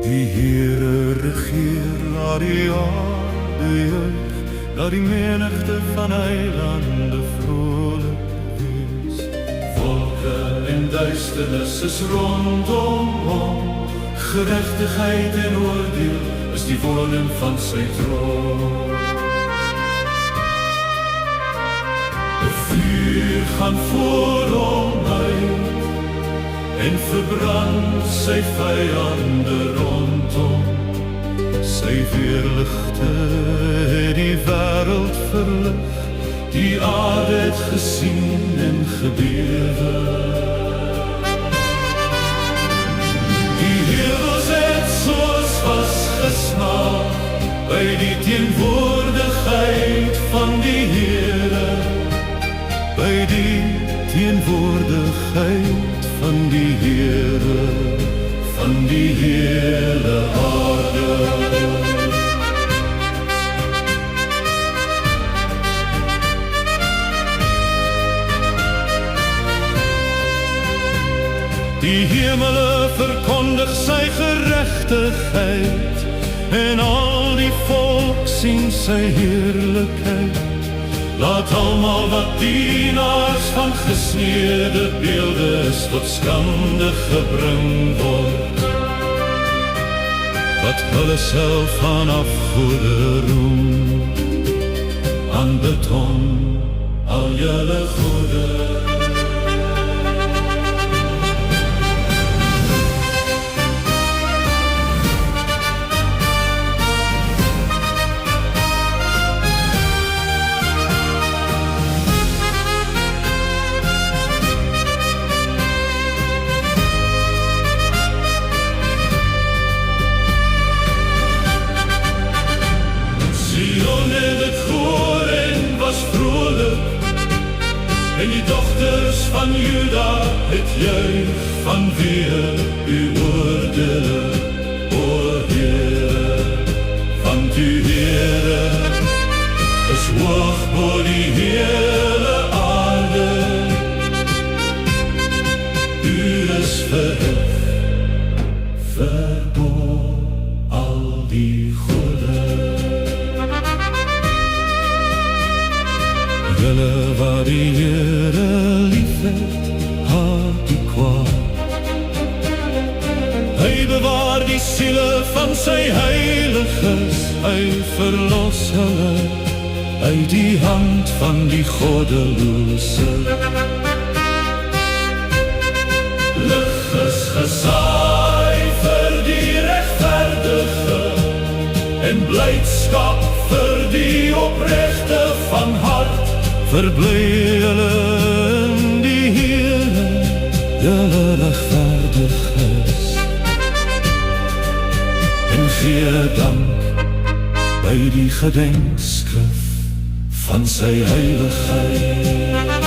Die Heere regeer, laat die aarde juig, laat die menigte van eilande vrolik wees. Wolke en duisternis is rondom hom, gerechtigheid en oordeel is die woning van sy troon. 'n vuur gaan voor hom uit en verbrand sy vyande rondom. Sy weerligte het die wêreld verlig, die aarde het gesien en gebewe. Die hemels het soos vasgesnaag by die teenwoordigheid van die Here, by die teenwoordigheid van die Here, van die hele aarde. Die hemele verkondig sy gerechtigheid en al die volk sien sy heerlikheid. Laat almal wat dienaars van gesneede beelde is tot skande gebring word, wat hulle self aan afgode roem, aanbid hom al julle goede. En die dochters van Juda het juich vanweer uw oordele, o Heere. Want u Heere is hoog bo die hele aarde. U is verhef, verbo al die goede. Julle wat die Heere lief het, haat die kwaad. Hy bewaar die siele van sy heiliges, hy verlos hulle uit die hand van die goddeloose. Lig is gesaai vir die rechtvaardige en blydskap vir die oprechte van hart. Verbly julle in die Here, julle regverdig is, en gee dank by die gedenkskrif van sy heiligheid.